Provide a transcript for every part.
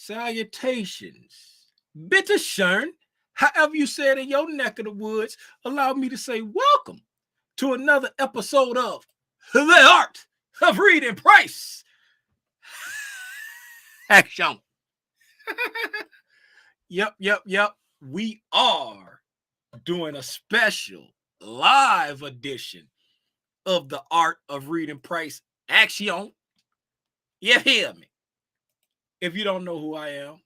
Salutations. Bitteschön, however you say it in your neck of the woods, allow me to say welcome to another episode of The Art of Reading Price Action. Yep. We are doing a special live edition of The Art of Reading Price Action. You hear me? If you don't know who I am,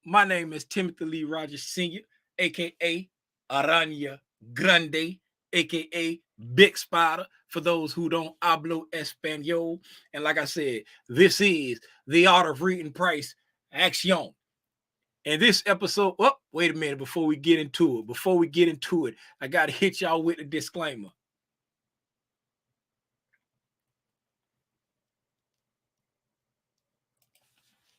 my name is Timothy Lee Rogers Sr., a.k.a. Aranya Grande, a.k.a. Big Spider, for those who don't hablo Espanol. And like I said, this is The Art of Reading Price Action. And this episode, wait a minute, before we get into it, I got to hit y'all with a disclaimer.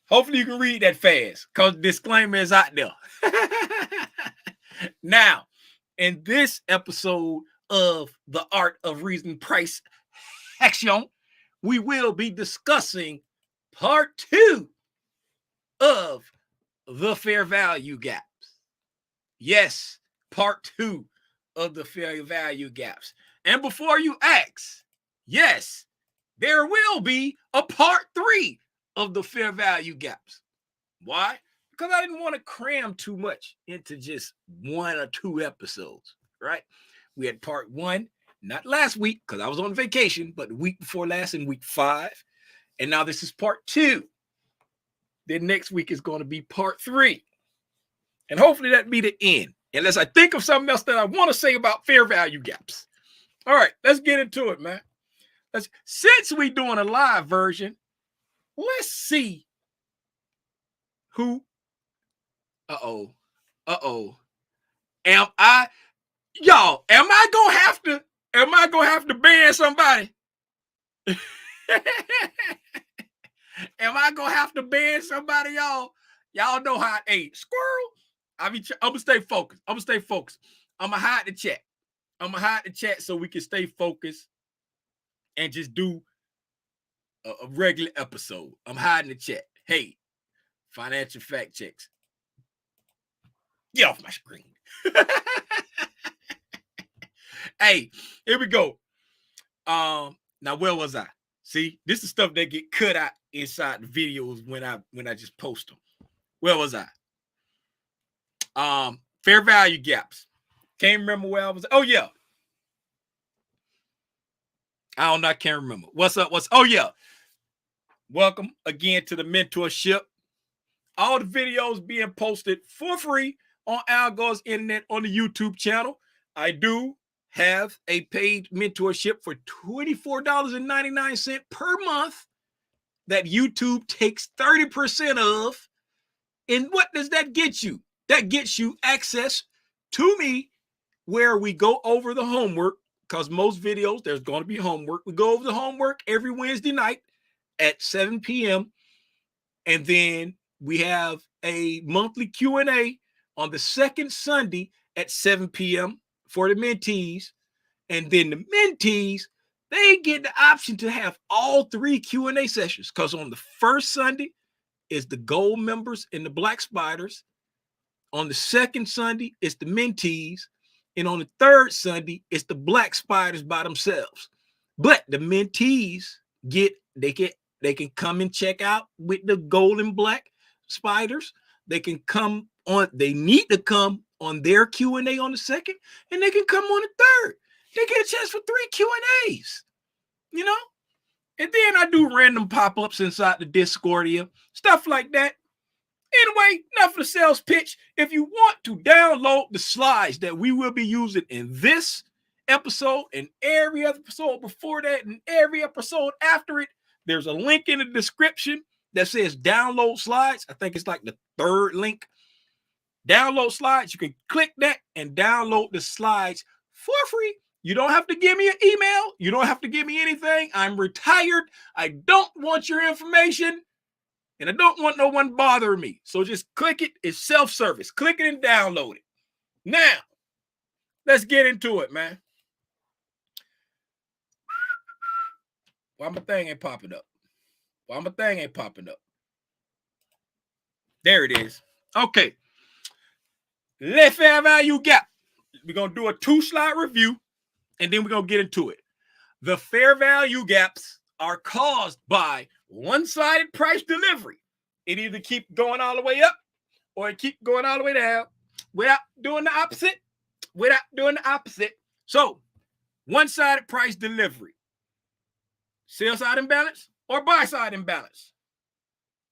Hopefully you can read that fast, because disclaimer is out there. Now, in this episode of The Art of Reading Price Action, we will be discussing part 2 of the fair value gaps. Yes, part 2 of the fair value gaps. And before you ask, yes, there will be a part 3 of the fair value gaps. Why? Because I didn't want to cram too much into just 1 or 2 episodes, right? We had part 1, not last week because I was on vacation, but the week before last in week 5. And now this is part 2. Then next week is going to be part 3. And hopefully that be the end. Unless I think of something else that I want to say about fair value gaps. All right, let's get into it, man. Since we're doing a live version, let's see who. Am I gonna have to ban somebody? Am I gonna have to ban somebody, y'all? Y'all know how it ain't. Squirrel. I'm gonna stay focused. I'm gonna hide the chat so we can stay focused and just do a regular episode. I'm hiding the chat. Hey, financial fact checks. Get off my screen. Hey, here we go. Now where was I? See, this is stuff that get cut out inside the videos when I just post them. Where was I? Fair value gaps. Can't remember where I was. Oh yeah. I can't remember. What's up? Oh yeah. Welcome again to the mentorship. All the videos being posted for free on Al Gore's Internet on the YouTube channel. I do have a paid mentorship for $24.99 per month that YouTube takes 30% of. And what does that get you? That gets you access to me where we go over the homework, because most videos, there's going to be homework. We go over the homework every Wednesday night at 7 p.m. And then we have a monthly Q&A on the second Sunday at 7 p.m. for the mentees. And then the mentees, they get the option to have all 3 Q&A sessions, because on the first Sunday is the gold members and the black spiders. On the second Sunday, it's the mentees. And on the third Sunday, it's the black spiders by themselves. But the mentees they can come and check out with the gold and black spiders. They need to come on their Q&A on the second, and they can come on the third. They get a chance for 3 Q&As, you know? And then I do random pop-ups inside the Discordia, stuff like that. Anyway, enough of the sales pitch. If you want to download the slides that we will be using in this episode and every other episode before that and every episode after it, there's a link in the description that says download slides. I think it's like the 3rd link. Download slides. You can click that and download the slides for free. You don't have to give me an email. You don't have to give me anything. I'm retired. I don't want your information. And I don't want no one bothering me. So just click it. It's self-service. Click it and download it. Now, let's get into it, man. Why my thing ain't popping up? There it is. Okay. Let fair value gap. We're going to do a 2-slide review, and then we're going to get into it. The fair value gaps are caused by one-sided price delivery. It either keep going all the way up or it keep going all the way down without doing the opposite. So, one-sided price delivery. Sell side imbalance or buy side imbalance?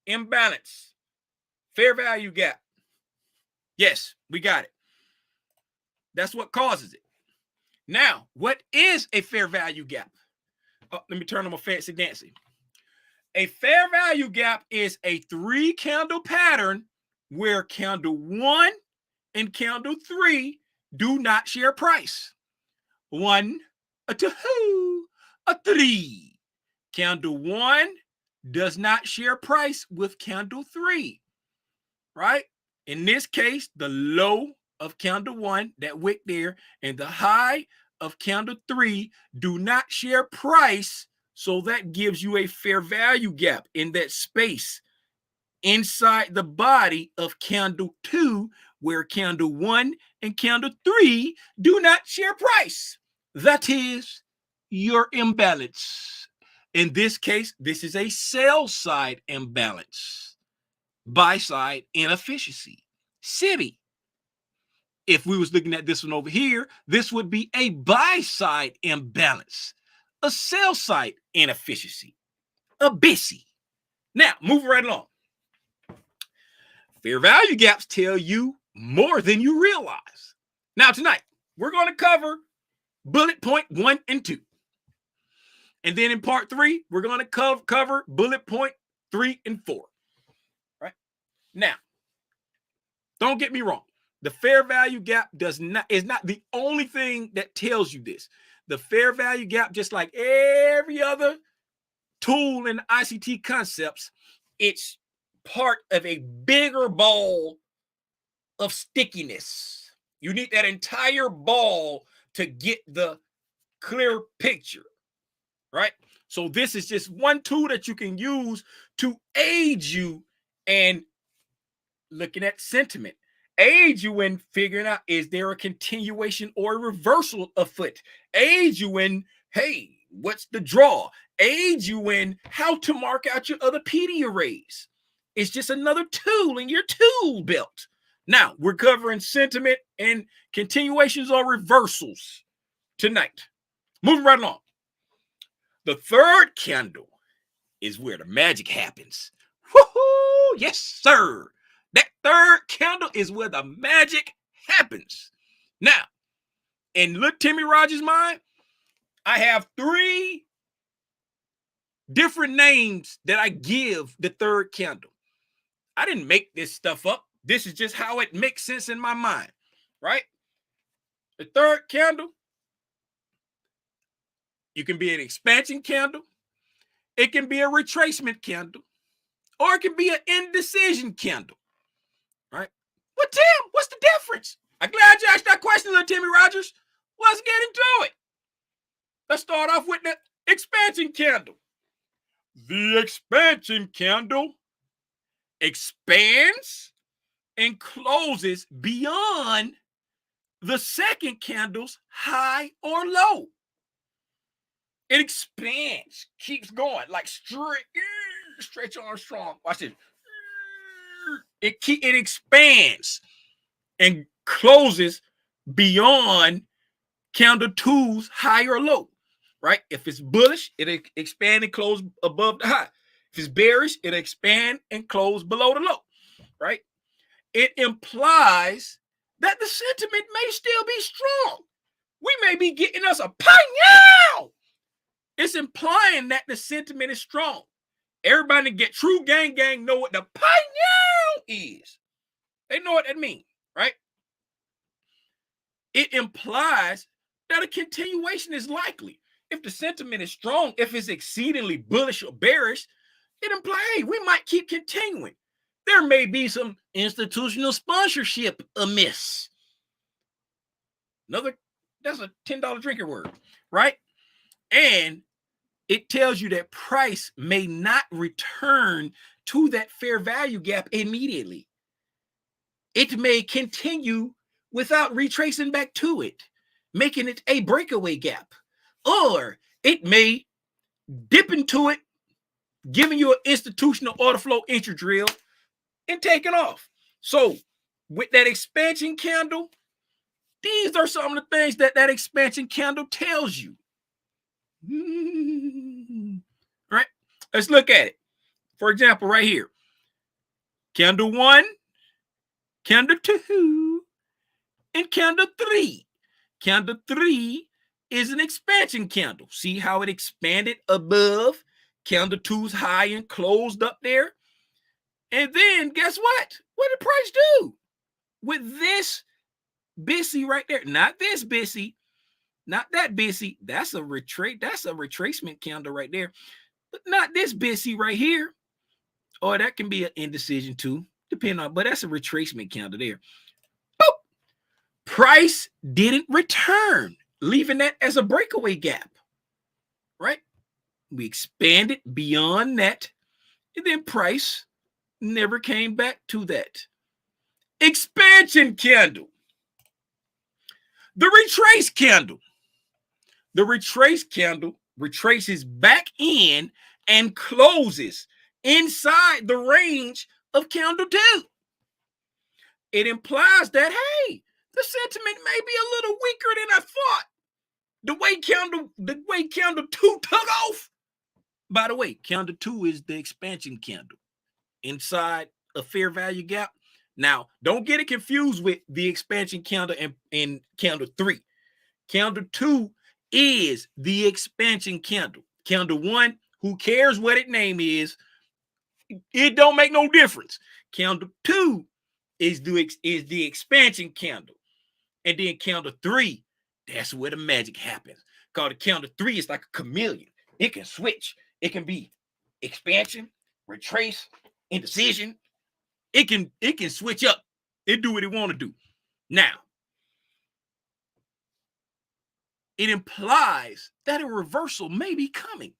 Imbalance. Fair value gap. Yes, we got it. That's what causes it. Now, what is a fair value gap? Oh, let me turn on my fancy dancy. A fair value gap is a 3-candle pattern where candle 1 and candle 3 do not share price. 1, a 2, a 3. Candle 1 does not share price with candle 3, right? In this case, the low of candle 1, that wick there, and the high of candle 3 do not share price, so that gives you a fair value gap in that space inside the body of candle 2, where candle 1 and candle 3 do not share price. That is your imbalance. In this case, this is a sell side imbalance, buy side inefficiency. City. If we was looking at this one over here, this would be a buy side imbalance, a sell side inefficiency, a BISI. Now, moving right along. Fair value gaps tell you more than you realize. Now, tonight, we're going to cover bullet point 1 and 2. And then in part 3, we're going to cover bullet point 3 and 4. Right? Now, don't get me wrong. The fair value gap is not the only thing that tells you this. The fair value gap, just like every other tool in ICT concepts, it's part of a bigger ball of stickiness. You need that entire ball to get the clear picture, right? So this is just one tool that you can use to aid you in looking at sentiment. Aid you in figuring out, is there a continuation or a reversal afoot? Aid you in, hey, what's the draw? Aid you in how to mark out your other PD arrays. It's just another tool in your tool belt. Now, we're covering sentiment and continuations or reversals tonight. Moving right along. The third candle is where the magic happens. Woohoo! Yes, sir. That third candle is where the magic happens. Now, in little Timmy Rogers' mind, I have 3 different names that I give the third candle. I didn't make this stuff up. This is just how it makes sense in my mind, right? The third candle, you can be an expansion candle, it can be a retracement candle, or it can be an indecision candle, right? But Tim, what's the difference? I'm glad you asked that question, little Timmy Rogers. Let's get into it. Let's start off with the expansion candle. The expansion candle expands and closes beyond the second candle's high or low. It expands, keeps going, like stretch Armstrong. Watch this. It expands and closes beyond candle 2's high or low, right? If it's bullish, it'll expand and close above the high. If it's bearish, it'll expand and close below the low, right? It implies that the sentiment may still be strong. We may be getting us a pie. It's implying that the sentiment is strong. Everybody get true gang know what the pie is. They know what that means, right? It implies that a continuation is likely. If the sentiment is strong, if it's exceedingly bullish or bearish, it implies, hey, we might keep continuing. There may be some institutional sponsorship amiss. That's a $10 drinker word, right? And it tells you that price may not return to that fair value gap immediately. It may continue without retracing back to it, making it a breakaway gap. Or it may dip into it, giving you an institutional order flow entry drill and taking off. So with that expansion candle, these are some of the things that that expansion candle tells you. Right? Let's look at it. For example, right here. Candle 1, candle 2, and candle 3. Candle 3 is an expansion candle. See how it expanded above candle 2's high and closed up there? And then guess what? What did price do? With this Bissy right there, not this Bissy, not that Bissy. That's a retracement candle right there. But not this Bissy right here. Or that can be an indecision too, depending on, but that's a retracement candle there. Boop. Price didn't return, leaving that as a breakaway gap, right? We expanded beyond that, and then price never came back to that. Expansion candle. The retrace candle. The retrace candle retraces back in and closes inside the range of candle 2. It implies that, hey, the sentiment may be a little weaker than I thought. The way candle 2 took off. By the way, candle 2 is the expansion candle inside a fair value gap. Now, don't get it confused with the expansion candle in candle 3. Candle 2 is the expansion candle. Candle 1, who cares what its name is? It don't make no difference. Candle 2 is the expansion candle. And then candle 3, that's where the magic happens. Because the candle 3 is like a chameleon. It can switch. It can be expansion, retrace, indecision. It can switch up. It do what it want to do. Now, it implies that a reversal may be coming.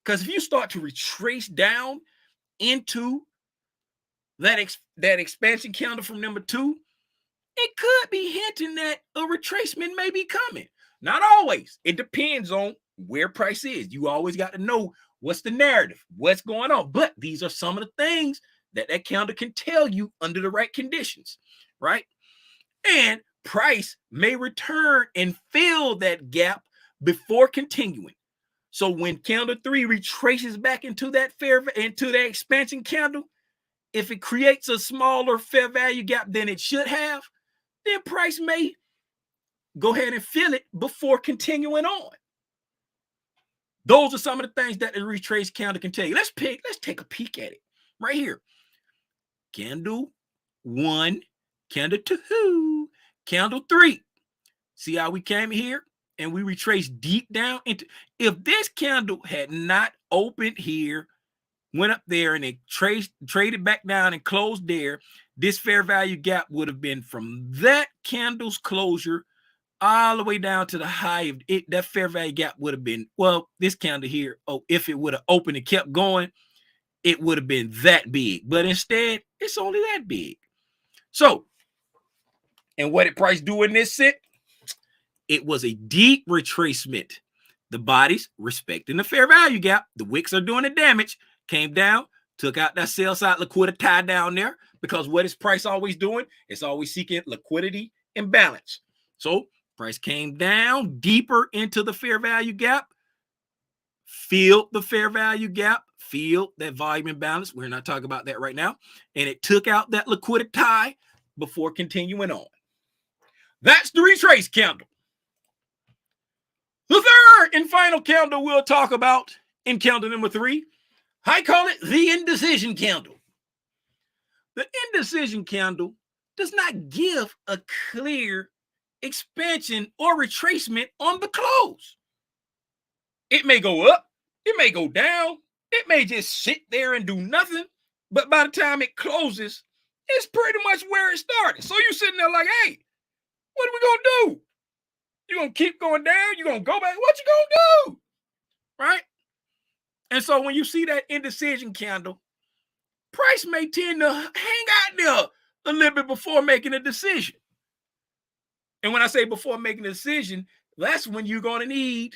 Because if you start to retrace down into that expansion candle from number 2, it could be hinting that a retracement may be coming. Not always. It depends on where price is. You always got to know what's the narrative, what's going on. But these are some of the things that candle can tell you under the right conditions, right? And price may return and fill that gap before continuing. So when candle 3 retraces back into that expansion candle, if it creates a smaller fair value gap than it should have, then price may go ahead and fill it before continuing on. Those are some of the things that the retrace candle can tell you. Let's take a peek at it right here. Candle 1, candle 2, candle 3. See how we came here and we retraced deep down into. If this candle had not opened here, went up there and it traded back down and closed there, this fair value gap would have been from that candle's closure all the way down to the high of it. That fair value gap would have been, well, this candle here, if it would have opened and kept going, it would have been that big. But instead, it's only that big. So, and what did price do in this sit? It was a deep retracement. The bodies respecting the fair value gap. The wicks are doing the damage. Came down, took out that sell side liquidity tie down there, because what is price always doing? It's always seeking liquidity and balance. So price came down deeper into the fair value gap, filled the fair value gap, filled that volume imbalance. We're not talking about that right now. And it took out that liquidity tie before continuing on. That's the retrace candle. The third and final candle we'll talk about in candle number 3, I call it the indecision candle. The indecision candle does not give a clear expansion or retracement on the close. It may go up, it may go down, it may just sit there and do nothing, but by the time it closes, it's pretty much where it started. So you're sitting there like, hey, what are we gonna do? You gonna keep going down? You gonna go back? What you gonna do? Right? And so when you see that indecision candle, price may tend to hang out there a little bit before making a decision. And when I say before making a decision, that's when you're going to need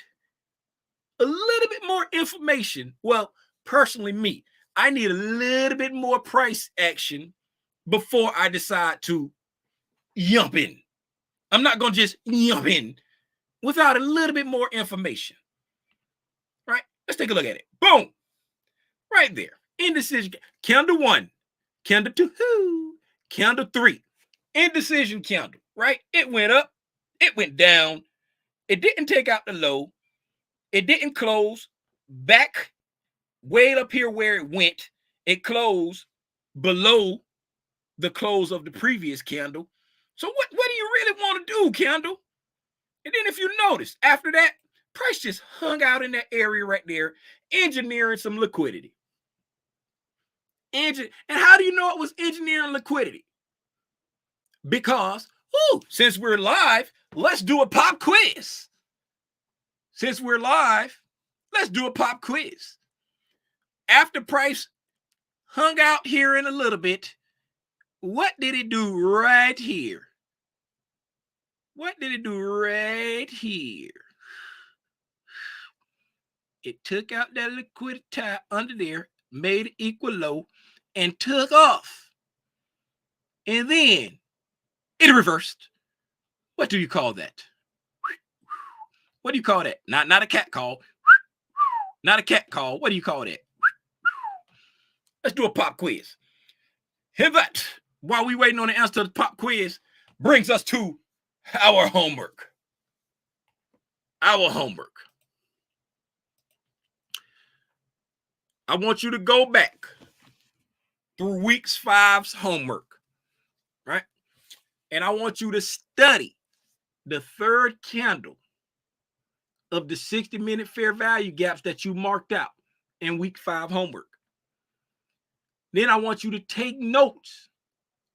a little bit more information. Well, personally, me, I need a little bit more price action before I decide to jump in. I'm not going to just jump in without a little bit more information. Right? Let's take a look at it. Boom. Right there. Indecision. Candle 1. Candle 2. Candle 3. Indecision candle. Right? It went up. It went down. It didn't take out the low. It didn't close back way up here where it went. It closed below the close of the previous candle. So what do you really want to do, candle? And then if you notice, after that, price just hung out in that area right there, engineering some liquidity. And how do you know it was engineering liquidity? Because, since we're live, let's do a pop quiz. Since we're live, let's do a pop quiz. After price hung out here in a little bit, what did it do right here? What did it do right here? It took out that liquidity under there, made it equal low, and took off. And then it reversed. What do you call that? What do you call that? Not a cat call. Not a cat call. What do you call that? Let's do a pop quiz. And that, while we waiting on the answer to the pop quiz, brings us to our homework. Our homework. I want you to go back through week 5's homework, right? And I want you to study the third candle of the 60-minute fair value gaps that you marked out in week 5 homework. Then I want you to take notes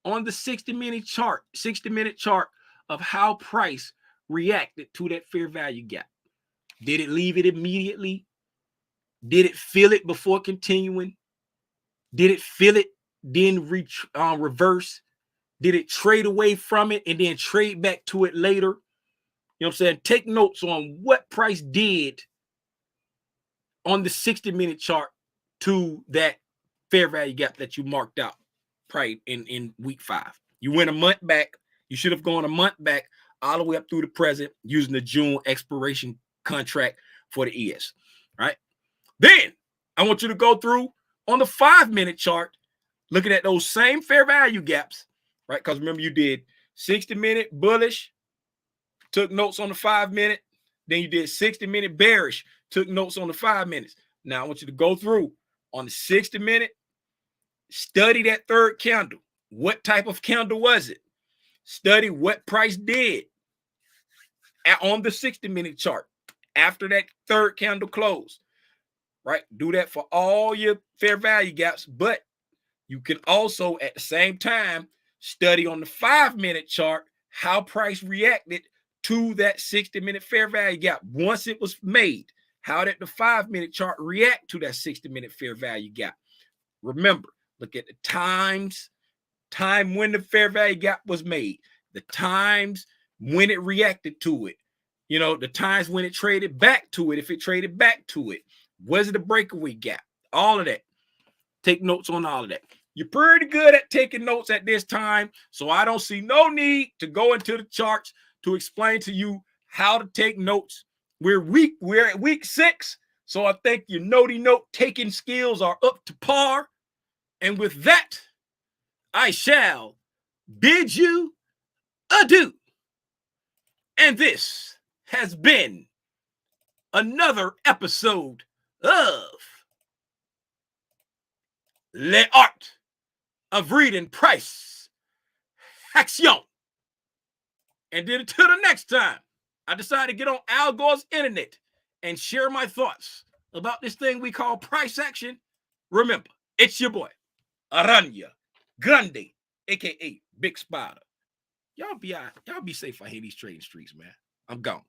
on the 60-minute chart of how price reacted to that fair value gap. Did it leave it immediately? Did it fill it before continuing? Did it fill it, then reverse? Did it trade away from it and then trade back to it later? You know what I'm saying? Take notes on what price did on the 60-minute chart to that fair value gap that you marked out probably in week 5. You went a month back. You should have gone a month back all the way up through the present using the June expiration contract for the ES, right? Then I want you to go through on the 5-minute chart, looking at those same fair value gaps, right? Because remember, you did 60-minute bullish, took notes on the 5-minute. Then you did 60-minute bearish, took notes on the 5 minutes. Now I want you to go through on the 60-minute, study that third candle. What type of candle was it? Study what price did on the 60-minute chart after that third candle closed, right? Do that for all your fair value gaps, but you can also at the same time study on the 5-minute chart how price reacted to that 60-minute fair value gap once it was made. How did the 5-minute chart react to that 60-minute fair value gap? Remember, look at the time when the fair value gap was made, the times when it reacted to it, you know, the times when it traded back to it, if it traded back to it, was it a breakaway gap? All of that. Take notes on all of that. You're pretty good at taking notes at this time, so I don't see no need to go into the charts to explain to you how to take notes. We're at week 6, so I think your note taking skills are up to par. And with that, I shall bid you adieu. And this has been another episode of L'Art of Reading Price Action. And then until the next time, I decided to get on Al Gore's internet and share my thoughts about this thing we call price action. Remember, it's your boy, Aranya Grande, aka Big Spider. Y'all be safe out here in these trading streets, man. I'm gone.